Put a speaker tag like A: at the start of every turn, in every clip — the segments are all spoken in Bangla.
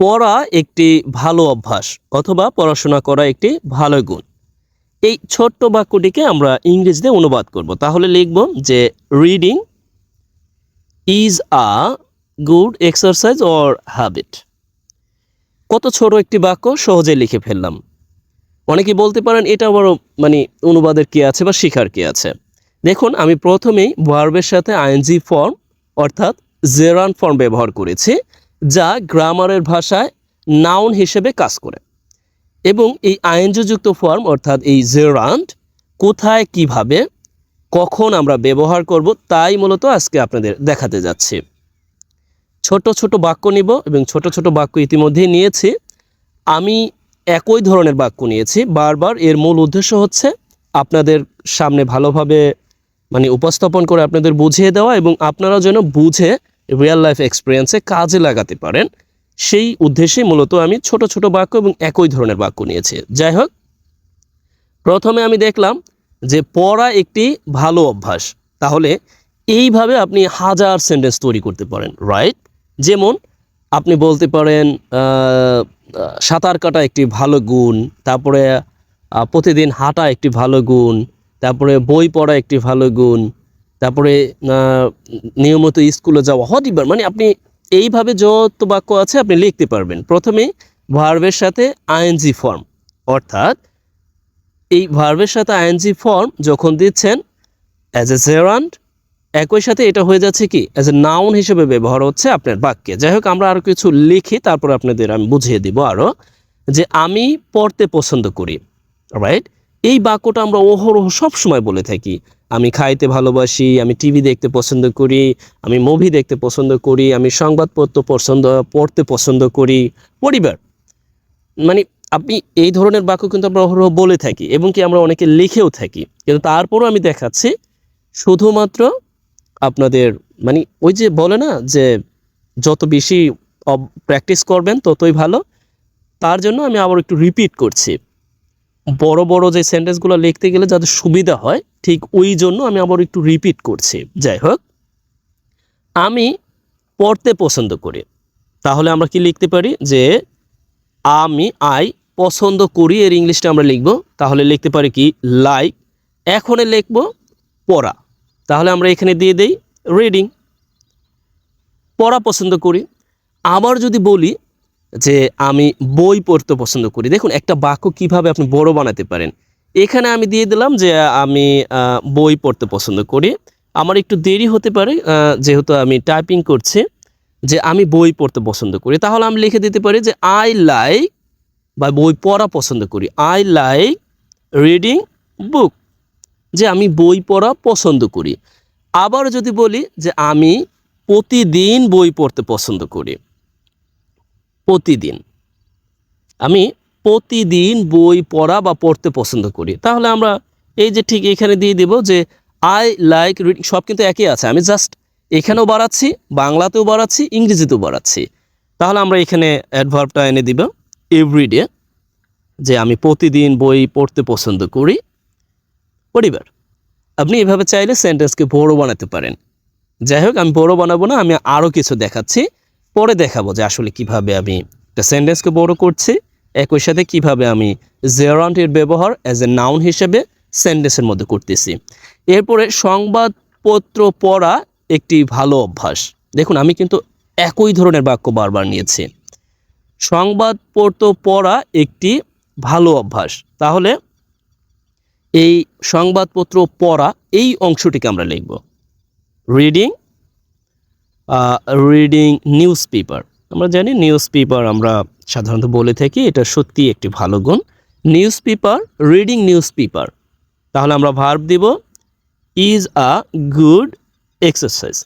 A: পড়া একটি ভালো অভ্যাস অথবা পড়াশোনা করা একটি ভালো গুণ। এই ছোট্ট বাক্যটিকে আমরা ইংরেজিতে অনুবাদ করব। তাহলে লিখব যে reading is a good exercise or habit. কত ছোট একটি বাক্য, সহজে লিখে ফেললাম। অনেকে বলতে পারেন এটা বড় অনুবাদের কি আছে বা শিখার কি আছে। দেখুন, আমি প্রথমেই ভার্বের সাথে আইএনজি ফর্ম অর্থাৎ জেরান্ড ফর্ম ব্যবহার করেছি, যা গ্রামারের ভাষায় নাউন হিসেবে কাজ করে। এবং এই আইএনজি যুক্ত ফর্ম অর্থাৎ এই জেরান্ড কোথায়, কিভাবে, কখন আমরা ব্যবহার করব তাই মূলত আজকে আপনাদের দেখাতে যাচ্ছি। ছোট ছোট বাক্য নিব এবং ছোট ছোট বাক্য ইতিমধ্যেই নিয়েছি। আমি একই ধরনের বাক্য নিয়েছি বারবার। এর মূল উদ্দেশ্য হচ্ছে আপনাদের সামনে ভালোভাবে উপস্থাপন করে আপনাদের বুঝিয়ে দেওয়া এবং আপনারা যেন বুঝে রিয়েল লাইফ এক্সপিরিয়েন্সে কাজে লাগাতে পারেন, সেই উদ্দেশ্যে মূলত আমি ছোট ছোট বাক্য এবং একই ধরনের বাক্য নিয়েছি। যাই হোক, প্রথমে আমি দেখলাম যে পড়া একটি ভালো অভ্যাস। তাহলে এইভাবে আপনি হাজার সেন্টেন্স তৈরি করতে পারেন, রাইট? যেমন আপনি বলতে পারেন সাঁতার কাটা একটি ভালো গুণ, তারপরে প্রতিদিন হাঁটা একটি ভালো গুণ, তারপরে বই পড়া একটি ভালো গুণ, তারপরে নিয়মিত স্কুলে যাওয়া, হটিবার। আপনি এইভাবে যত বাক্য আছে আপনি লিখতে পারবেন। প্রথমে ভার্বের সাথে আইএনজি ফর্ম, অর্থাৎ এই ভার্বের সাথে আইএনজি ফর্ম যখন দিচ্ছেন অ্যাজ এ জেরান্ড, একই সাথে এটা হয়ে যাচ্ছে কি অ্যাজ এ নাউন হিসেবে ব্যবহার হচ্ছে আপনার বাক্যে। যাই হোক, আমরা আরও কিছু লিখি, তারপর আপনাদের আমি বুঝিয়ে দিব আরও। যে আমি পড়তে পছন্দ করি, রাইট? এই বাক্যটা আমরা অহরহ সবসময় বলে থাকি। আমি খাইতে ভালোবাসি, আমি টিভি দেখতে পছন্দ করি, আমি মুভি দেখতে পছন্দ করি, আমি সংবাদপত্র পড়তে পছন্দ করি। পরিবার আপনি এই ধরনের বাক্য কিন্তু আমরা অহরহ বলে থাকি এবং কি আমরা অনেকে লিখেও থাকি। কিন্তু তারপরও আমি দেখাচ্ছি শুধুমাত্র আপনাদের ওই যে বলে না যে যত বেশি প্র্যাকটিস করবেন ততই ভালো। তার জন্য আমি আবার একটু রিপিট করছি। বড় বড় যে সেন্টেন্সগুলো লিখতে গেলে যাতে সুবিধা হয়, ঠিক ওই জন্য আমি আবার একটু রিপিট করছি। যাই হোক, আমি পড়তে পছন্দ করি। তাহলে আমরা কি লিখতে পারি যে আই পছন্দ করি, এর ইংলিশটা আমরা লিখব। তাহলে লিখতে পারি কি লাইক। এখানে লিখব পড়া, তাহলে আমরা এখানে দিয়ে দেই রিডিং। পড়া পছন্দ করি। আবার যদি বলি যে আমি বই পড়তে পছন্দ করি, দেখুন একটা বাক্য কিভাবে আপনি বড় বানাতে পারেন। এখানে আমি দিয়ে দিলাম যে আমি বই পড়তে পছন্দ করি। আমার একটু দেরি হতে পারে যেহেতু আমি টাইপিং করছি, যে আমি বই পড়তে পছন্দ করি। তাহলে আমি লিখে দিতে পারি যে আই লাইক, বা বই পড়া পছন্দ করি, আই লাইক রিডিং বুক, যে আমি বই পড়া পছন্দ করি। আবার যদি বলি যে আমি প্রতিদিন বই পড়তে পছন্দ করি, প্রতিদিন, আমি প্রতিদিন বই পড়া বা পড়তে পছন্দ করি, তাহলে আমরা এই যে ঠিক এখানে দিয়ে দেব যে আই লাইক রিডিং। সব কিন্তু একই আছে, আমি জাস্ট এখানেও বাড়াচ্ছি, বাংলাতেও বাড়াচ্ছি, ইংরেজিতেও বাড়াচ্ছি। তাহলে আমরা এখানে অ্যাডভার্বটা এনে দিব এভরিডে, যে আমি প্রতিদিন বই পড়তে পছন্দ করি। পরিবার, আপনি এভাবে চাইলে সেন্টেন্সকে বড় বানাতে পারেন। যাই হোক, আমি বড় বানাবো না, আমি আরও কিছু দেখাচ্ছি, পরে দেখাবো যে আসলে কিভাবে আমি একটা সেন্টেন্সকে বড় করছি, একই সাথে কিভাবে আমি জেরান্ডের ব্যবহার অ্যাজ এ নাউন হিসেবে সেন্টেন্সের মধ্যে করতেছি। এরপরে সংবাদপত্র পড়া একটি ভালো অভ্যাস। দেখুন, আমি কিন্তু একই ধরনের বাক্য বারবার নিয়েছি। সংবাদপত্র পড়া একটি ভালো অভ্যাস। তাহলে এই সংবাদপত্র পড়া এই অংশটিকে আমরা লিখব রিডিং নিউজ পেপার। আমরা জানি নিউজ পেপার আমরা সাধারণত বলে থাকি, এটা সত্যি একটি ভালো গুণ। News paper, reading news paper. তাহলে আমরা ভার্ব দিব ইজ আ গুড এক্সারসাইজ।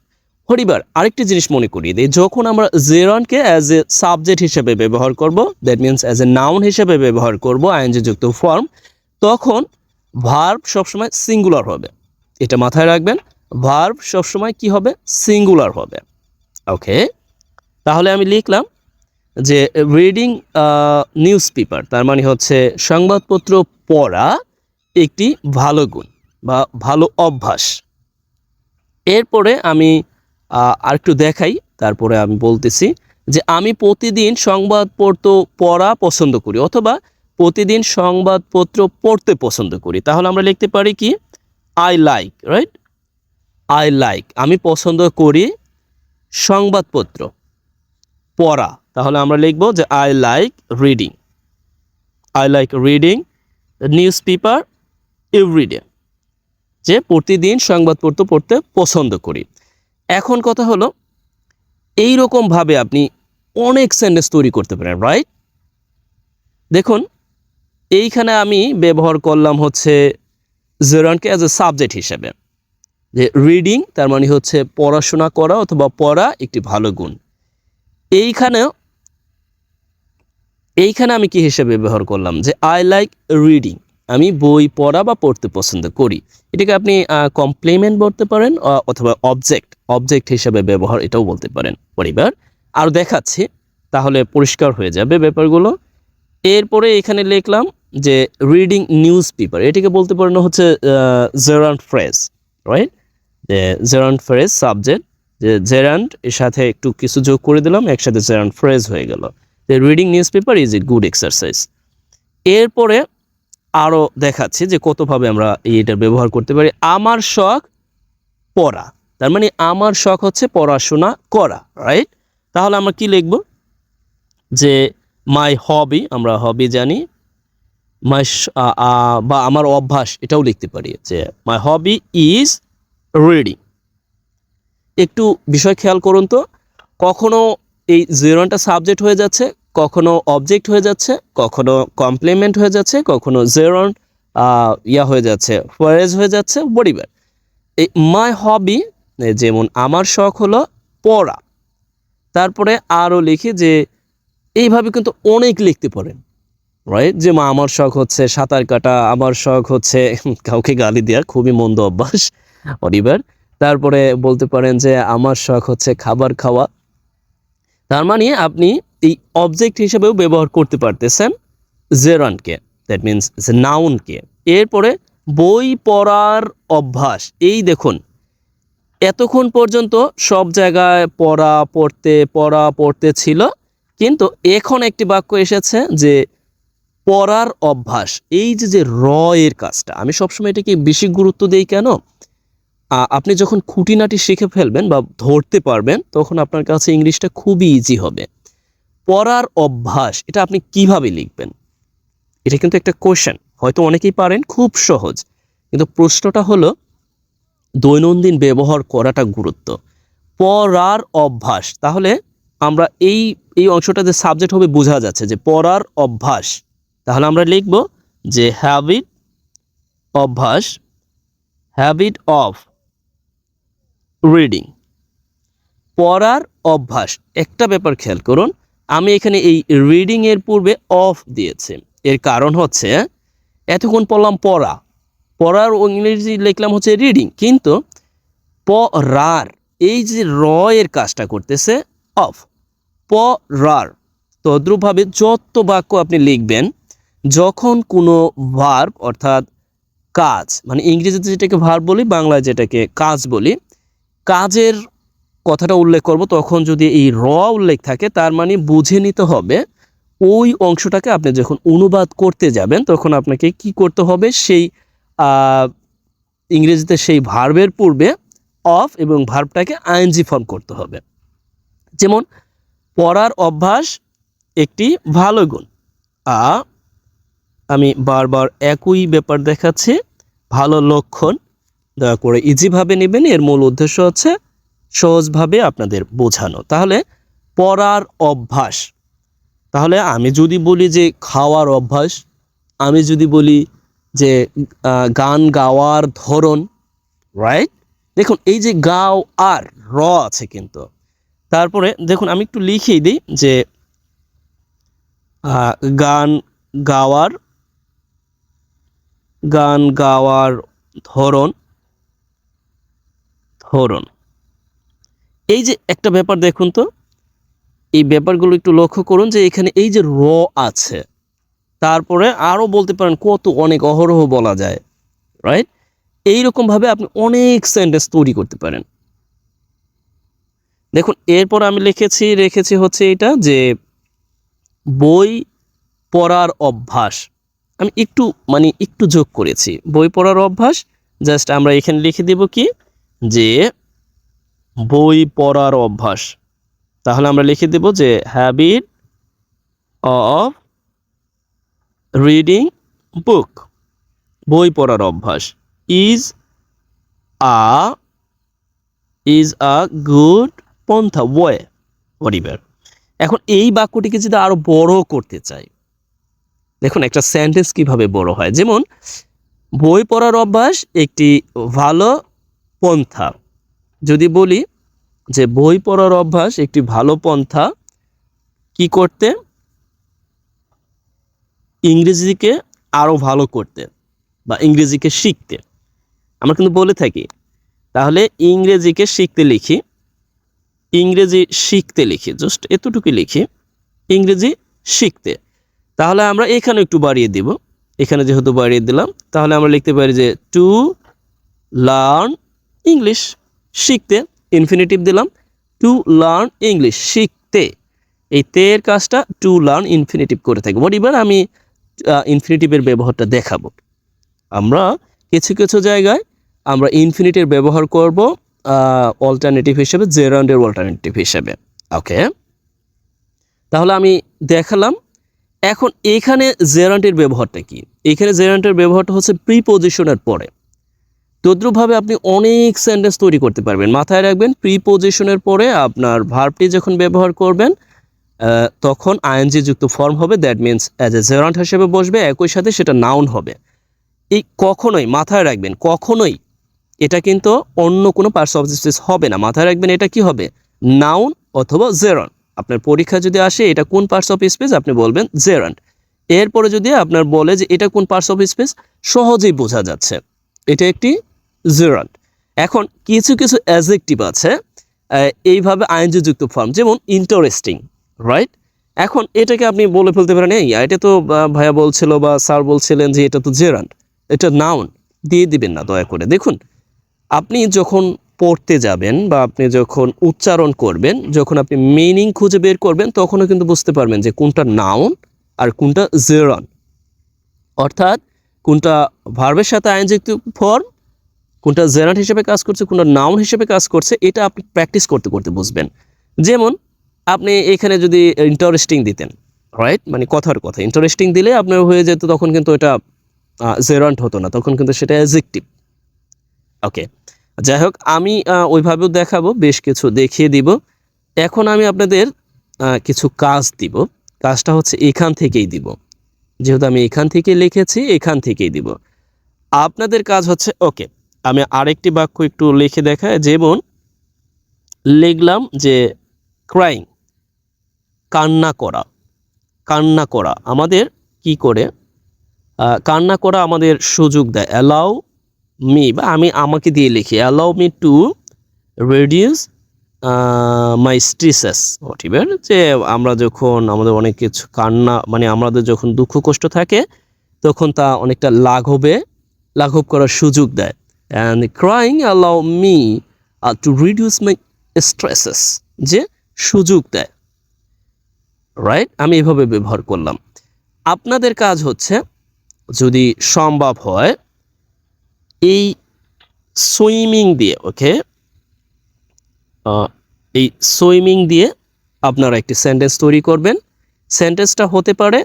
A: হরিবার, আরেকটি জিনিস মনে করিয়ে দিই, যখন আমরা জেরান্ডকে অ্যাজ এ সাবজেক্ট হিসেবে ব্যবহার করব, that means as a noun হিসেবে ব্যবহার করব আইএনজি যুক্ত ফর্ম, তখন ভার্ব সবসময় সিঙ্গুলার হবে। এটা মাথায় রাখবেন, ভার্ব সবসময় কি হবে? সিঙ্গুলার হবে। ওকে, তাহলে আমি লিখলাম যে রিডিং নিউজ পেপার, তার মানে হচ্ছে সংবাদপত্র পড়া একটি ভালো গুণ বা ভালো অভ্যাস। এরপরে আমি আরেকটু দেখাই, তারপরে আমি বলতেছি যে আমি প্রতিদিন সংবাদপত্র পড়া পছন্দ করি অথবা প্রতিদিন সংবাদপত্র পড়তে পছন্দ করি, তাহলে আমরা লিখতে পারি কি I like, right? I like, আমি পছন্দ করি সংবাদপত্র পড়া, তাহলে আমরা লিখব যে I like reading. I like reading newspaper everyday, যে প্রতিদিন সংবাদপত্র পড়তে পছন্দ করি। এখন কথা হলো এইরকমভাবে আপনি অনেক সেন্টেন্স তৈরি করতে পারেন, রাইট? দেখুন এইখানে আমি ব্যবহার করলাম হচ্ছে জেরান্ডকে অ্যাজ এ সাবজেক্ট হিসেবে, যে রিডিং তার মানে হচ্ছে পড়াশোনা করা অথবা পড়া একটি ভালো গুণ। এইখানে আমি কি হিসেবে ব্যবহার করলাম যে আই লাইক রিডিং, আমি বই পড়া বা পড়তে পছন্দ করি। এটাকে আপনি কমপ্লিমেন্ট বলতে পারেন অথবা অবজেক্ট হিসেবে ব্যবহার এটাও বলতে পারেন। পরিবার আর দেখাচ্ছি তাহলে পরিষ্কার হয়ে যাবে ব্যাপারগুলো। এরপরে এখানে লিখলাম যে রিডিং নিউজ পেপার, এটাকে বলতে পারেন হচ্ছে জেরান্ড ফ্রেজ, রাইট? যে জেরান্ড ফ্রেজ সাবজেক্ট, যে জেরান্ড এর সাথে একটু কিছু যোগ করে দিলাম, একসাথে জেরান্ড ফ্রেজ হয়ে গেল। যে reading news paper is a good exercise. এরপরে আরও দেখাচ্ছি যে কতভাবে আমরা এটার ব্যবহার করতে পারি। আমার শখ পড়া, তার মানে আমার শখ হচ্ছে পড়াশোনা করা, রাইট? তাহলে আমরা কি লিখব যে মাই হবি, আমরা হবি জানি, মাই বা আমার অভ্যাস এটাও লিখতে পারি যে মাই হবি ইজ রিডিং। একটু বিষয় খেয়াল করুন তো, কখনো এই জেরনটা সাবজেক্ট হয়ে যাচ্ছে, কখনো অবজেক্ট হয়ে যাচ্ছে, কখনো কমপ্লিমেন্ট হয়ে যাচ্ছে, কখনো জেরন হয়ে যাচ্ছে, ফ্রেজ হয়ে যাচ্ছে, পরিবার। এই মাই হবি যেমন আমার শখ হলো পড়া, তারপরে আরও লিখি যে এইভাবে কিন্তু অনেক লিখতে পারেন, রাইট? যে আমার শখ হচ্ছে সাঁতার কাটা, আমার শখ হচ্ছে কাউকে গালি দেওয়া, খুবই মন্দ অভ্যাস, পরিবার। তারপরে বলতে পারেন যে আমার শখ হচ্ছে খাবার খাওয়া। তার মানে আপনি এই অবজেক্ট হিসেবেও ব্যবহার করতে পারতেছেন জেরান্ডকে, দ্যাট মিনস নাউনকে। এরপরে বই পড়ার অভ্যাস, এই দেখুন এতক্ষণ পর্যন্ত সব জায়গায় পড়া পড়তে ছিল, কিন্তু এখন একটি বাক্য এসেছে যে পড়ার অভ্যাস। এই যে র এর কাজটা আমি সবসময় এটাকে বেশি গুরুত্ব দেই কেন, আপনি যখন খুঁটিনাটি শিখে ফেলবেন বা ধরতে পারবেন তখন আপনার কাছে ইংলিশটা খুবই ইজি হবে। পড়ার অভ্যাস এটা আপনি কিভাবে লিখবেন, এটা কিন্তু একটা কোশ্চেন, হয়তো অনেকেই পারেন, খুব সহজ, কিন্তু প্রশ্নটা হলো দৈনন্দিন ব্যবহার করাটা গুরুত্ব। পড়ার অভ্যাস, তাহলে আমরা এই অংশটাতে সাবজেক্ট হবে, বোঝা যাচ্ছে যে পড়ার অভ্যাস, তাহলে আমরা লিখব যে হ্যাবিট অফ রিডিং, পড়ার অভ্যাস। একটা ব্যাপার খেয়াল করুন, আমি এখানে এই রিডিং এর পূর্বে অফ দিয়েছি, এর কারণ হচ্ছে এতক্ষণ পড়লাম পড়ার ইংরেজি লিখলাম হচ্ছে রিডিং, কিন্তু পড়ার এই যে র এর কাজটা করতেছে অফ, পড়ার। তদ্রূপভাবে যত বাক্য আপনি লিখবেন, যখন কোনো ভার্ব অর্থাৎ কাজ, মানে ইংরেজিতে যেটাকে ভার্ব বলি, বাংলায় যেটাকে কাজ বলি, কাজের কথাটা উল্লেখ করব, তখন যদি এই র উল্লেখ থাকে তার মানে বুঝে নিতে হবে ওই অংশটাকে আপনি যখন অনুবাদ করতে যাবেন তখন আপনাকে কি করতে হবে, সেই ইংরেজিতে সেই ভার্বের পূর্বে অফ এবং ভার্বটাকে আইএনজি ফর্ম করতে হবে। যেমন পড়ার অভ্যাস একটি ভালো গুণ, আমি বারবার একই ব্যাপার দেখাচ্ছি, ভালো লক্ষণ, দয়া করে ইজিভাবে নেবেন, এর মূল উদ্দেশ্য হচ্ছে সহজভাবে আপনাদের বোঝানো। তাহলে পড়ার অভ্যাস, তাহলে আমি যদি বলি যে খাওয়ার অভ্যাস, আমি যদি বলি যে গান গাওয়ার ধরন, রাইট? দেখুন এই যে গাও আর র আছে কিন্তু, তারপরে দেখুন আমি একটু লিখেই দিই যে গান গাওয়ার ধরন, এই যে একটা ব্যাপার দেখুন তো, এই ব্যাপারগুলো একটু লক্ষ্য করুন যে এখানে এই যে র আছে, তারপরে আরও বলতে পারেন কত অনেক অহরহ বলা যায়, রাইট? এইরকমভাবে আপনি অনেক সেন্টেন্স তৈরি করতে পারেন। দেখুন এরপর আমি রেখেছি হচ্ছে এটা যে বই পড়ার অভ্যাস। আমি একটু যোগ করেছি বই পড়ার অভ্যাস। জাস্ট আমরা এখানে লিখে দেব কি যে বই পড়ার অভ্যাস। তাহলে আমরা লিখে দেব যে হ্যাবিট অফ রিডিং বুক, বই পড়ার অভ্যাস ইজ আ গুড পন্থা ওয়ে হোয়াটএভার। এখন এই বাক্যটিকে যদি আরো বড় করতে চাই, দেখুন একটা সেন্টেন্স কিভাবে বড় হয়। যেমন বই পড়ার অভ্যাস একটি ভালো পন্থা। যদি বলি যে বই পড়ার অভ্যাস একটি ভালো পন্থা কি করতে, ইংরেজিকে আরো ভালো করতে বা ইংরেজিকে শিখতে। আমরা কিন্তু বলে থাকি, তাহলে ইংরেজিকে শিখতে লিখি, ইংরেজি শিখতে লিখি, জাস্ট এতটুকু লিখি ইংরেজি শিখতে। তাহলে আমরা এখানে একটু বাড়িয়ে দিব, এখানে যেহেতু বাড়িয়ে দিলাম তাহলে আমরা লিখতে পারি যে টু লার্ন ইংলিশ, শিখতে ইনফিনিটিভ দিলাম, টু লার্ন ইংলিশ শিখতে। এই তের কাজটা টু লার্ন ইনফিনিটিভ করে থাকবো। এবার আমি ইনফিনিটিভের ব্যবহারটা দেখাবো। আমরা কিছু কিছু জায়গায় আমরা ইনফিনিটিভ ব্যবহার করব অল্টারনেটিভ হিসেবে, জেরান্ডের অল্টারনেটিভ হিসেবে। ওকে, তাহলে আমি দেখালাম। এখন এখানে জেরান্ডের ব্যবহারটা কি? এখানে জেরান্ডের ব্যবহারটা হচ্ছে প্রিপোজিশনের পরে। তদ্রুপভাবে আপনি অনেক সেন্টেন্স তৈরি করতে পারবেন। মাথায় রাখবেন প্রিপোজিশনের পরে আপনার ভার্বটি যখন ব্যবহার করবেন তখন আইএনজি যুক্ত ফর্ম হবে, that means as a gerund হিসেবে বসবে, একই সাথে সেটা নাউন হবে। এই কখনোই মাথায় রাখবেন, কখনোই এটা কিন্তু অন্য কোনো পার্টস অফ স্পিচ হবে না। মাথায় রাখবেন এটা কি হবে, নাউন অথবা জেরান্ড। আপনার পরীক্ষা যদি আসে এটা কোন পার্টস অফ স্পিচ, আপনি বলবেন জেরান্ড। এরপরে যদি আপনার বলে যে এটা কোন পার্টস অফ স্পিচ, সহজেই বোঝা যাচ্ছে এটা একটি জেরান্ড। এখন কিছু কিছু অ্যাডজেক্টিভ আছে এইভাবে আইএনজি যুক্ত ফর্ম, যেমন ইন্টারেস্টিং, রাইট? এখন এটাকে আপনি বলে ফেলতে পারেন এই এটা তো ভাইয়া বলছিল বা স্যার বলছিলেন যে এটা তো জেরান্ড, এটা নাউন, দিয়ে দিবেন না দয়া করে। দেখুন আপনি যখন পড়তে যাবেন বা আপনি যখন উচ্চারণ করবেন, যখন আপনি মিনিং খুঁজে বের করবেন, তখনও কিন্তু বুঝতে পারবেন যে কোনটা নাউন আর কোনটা জেরান্ড, অর্থাৎ কোনটা ভার্বের সাথে আইএনজি ফর্ম, কোনটা জেরান্ড হিসেবে কাজ করছে, কোনটা নাউন হিসেবে কাজ করছে, এটা আপনি প্র্যাকটিস করতে করতে বুঝবেন। যেমন আপনি এখানে যদি ইন্টারেস্টিং দিতেন, রাইট, মানে কথার কথা ইন্টারেস্টিং দিলে আপনার হয়ে যেত, তখন কিন্তু এটা জেরান্ড হতো না, তখন কিন্তু সেটা অ্যাডজেক্টিভ। ওকে, যাই হোক আমি ওইভাবেও দেখাবো, বেশ কিছু দেখিয়ে দিব। এখন আমি আপনাদের কিছু কাজ দিব। কাজটা হচ্ছে এখান থেকেই দিব, যেহেতু আমি এখান থেকে লিখেছি, এখান থেকেই দিব। আপনাদের কাজ হচ্ছে, ওকে আমি আরেকটি বাক্য একটু লিখে দেখাই। যেমন লিখলাম যে ক্রাইং, কান্না করা। কান্না করা আমাদের কি করে, কান্না করা আমাদের সুযোগ দেয়, অ্যালাউ মি, বা আমি আমাকে দিয়ে লিখি, allow me to reduce my stresses whatever. যে আমরা যখন আমাদের অনেক কিছু কান্না, মানে আমাদের যখন দুঃখ কষ্ট থাকে, তখন তা অনেকটা লাঘব করার সুযোগ দেয়। And crying allow me to reduce my stresses, যে সুযোগ দেয়, রাইট? আমি এভাবে ব্যবহার করলাম। আপনাদের কাজ হচ্ছে যদি সম্ভব হয় এই সুইমিং দিয়ে, ওকে, এই সুইমিং দিয়ে আপনারা একটি সেন্টেন্স তৈরি করবেন। সেন্টেন্সটা হতে পারে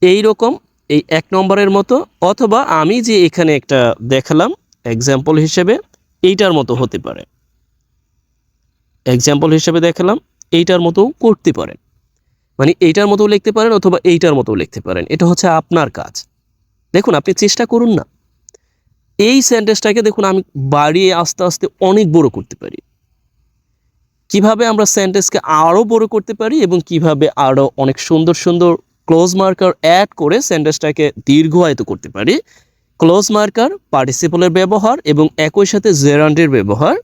A: এই রকম, এই 1 নম্বরের মতো, অথবা আমি যে এখানে একটা দেখালাম এক্সাম্পল হিসেবে, এইটার মতো হতে পারে। এক্সাম্পল হিসেবে দেখালাম, এইটার মতো করতে পারেন, মানে এইটার মতো লিখতে পারেন অথবা এইটার মতো লিখতে পারেন। এটা হচ্ছে আপনার কাজ। দেখুন আপনি চেষ্টা করুন না। এই সেন্টেন্সটাকে দেখুন আমি বাড়িয়ে আস্তে আস্তে অনেক বড় করতে পারি। কিভাবে আমরা সেন্টেন্সকে আরও বড় করতে পারি এবং কিভাবে আরও অনেক সুন্দর সুন্দর ক্লোজ মার্কার অ্যাড করে সেন্টেন্সটাকে দীর্ঘায়িত করতে পারি। ক্লোজ মার্কার, পার্টিসিপলের ব্যবহার এবং একই সাথে জেরান্ডের ব্যবহার,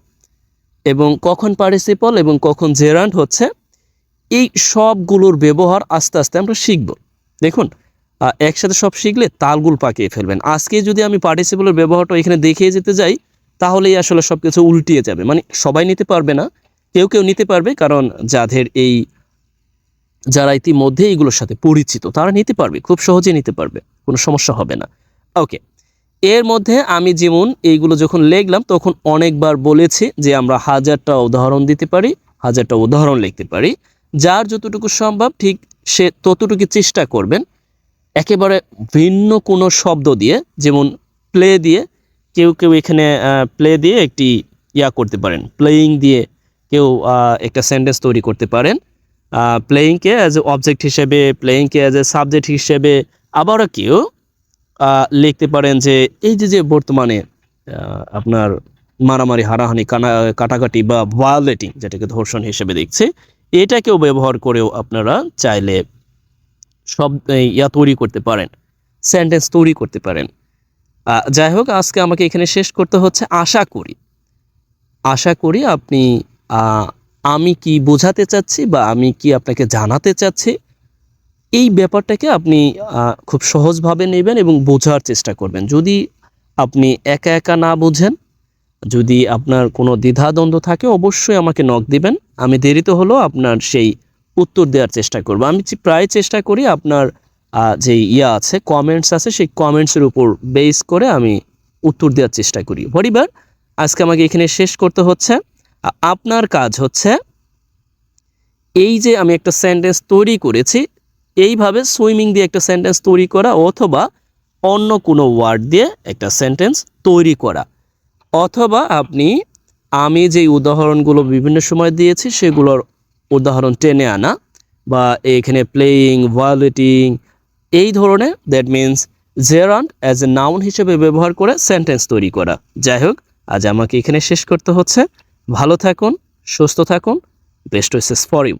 A: এবং কখন পার্টিসিপল এবং কখন জেরান্ড হচ্ছে, এই সবগুলোর ব্যবহার আস্তে আস্তে আমরা শিখব। দেখুন একসাথে সব শিখলে তালগুল পাকিয়ে ফেলবেন। আজকে যদি আমি পার্টিসিপলের ব্যবহারটা এখানে দেখিয়ে যেতে যাই, তাহলেই আসলে সব কিছু উল্টিয়ে যাবে, মানে সবাই নিতে পারবে না। কেউ কেউ নিতে পারবে, কারণ যারা ইতিমধ্যে এইগুলোর সাথে পরিচিত তারা নিতে পারবে, খুব সহজে নিতে পারবে, কোনো সমস্যা হবে না। ওকে, এর মধ্যে আমি যেমন এইগুলো যখন লিখলাম তখন অনেকবার বলেছি যে আমরা 1000টা উদাহরণ দিতে পারি, 1000টা উদাহরণ লিখতে পারি। যার যতটুকু সম্ভব ঠিক সে ততটুকু চেষ্টা করবেন একেবারে ভিন্ন কোনো শব্দ দিয়ে, যেমন প্লে দিয়ে, কেউ কেউ এখানে প্লে দিয়ে একটি করতে পারেন, প্লেয়িং দিয়ে কেউ একটা সেন্টেন্স তৈরি করতে পারেন, প্লেয়িংকে অ্যাজ এ অবজেক্ট হিসেবে, প্লেয়িংকে অ্যাজ এ সাবজেক্ট হিসেবে। আবারও কেউ লিখতে পারেন যে এই যে বর্তমানে আপনার মারামারি, হানাহানি, কাটাকাটি বা ভায়োলেটিং, যেটাকে ধর্ষণ হিসেবে দেখছে, এটাকেও ব্যবহার করেও আপনারা চাইলে সব তৈরি করতে পারেন, সেন্টেন্স তৈরি করতে পারেন। যাই হোক, আজকে আমাকে এখানে শেষ করতে হচ্ছে। আশা করি আপনি আমি কি বোঝাতে চাচ্ছি বা আমি কি আপনাকে জানাতে চাচ্ছি এই ব্যাপারটাকে আপনি খুব সহজভাবে নেবেন এবং বোঝার চেষ্টা করবেন। যদি আপনি একা একা না বোঝেন, যদি আপনার কোনো দ্বিধাদ্বন্দ্ব থাকে, অবশ্যই আমাকে নক দিবেন। আমি দেরিতে হলেও আপনার সেই উত্তর দেওয়ার চেষ্টা করব। আমি প্রায় চেষ্টা করি আপনার যে আছে, কমেন্টস আছে, সেই কমেন্টসের উপর বেস করে আমি উত্তর দেওয়ার চেষ্টা করি। হরিবার, আজকে আমাকে এখানে শেষ করতে হচ্ছে। আপনার কাজ হচ্ছে এই যে আমি একটা সেন্টেন্স তৈরি করেছি, এইভাবে সুইমিং দিয়ে একটা সেন্টেন্স তৈরি করা, অথবা অন্য কোনো ওয়ার্ড দিয়ে একটা সেন্টেন্স তৈরি করা, অথবা আমি যে উদাহরণগুলো বিভিন্ন সময় দিয়েছি সেগুলোর উদাহরণ টেনে আনা, বা এখানে প্লেয়িং, ভায়োলেটিং এই ধরনের, that means gerund as a noun হিসেবে ব্যবহার করে সেন্টেন্স তৈরি করা। যাই হোক, আজ আমাকে এখানে শেষ করতে হচ্ছে। ভালো থাকুন, সুস্থ থাকুন, বেস্ট উইশেস ফর ইউ।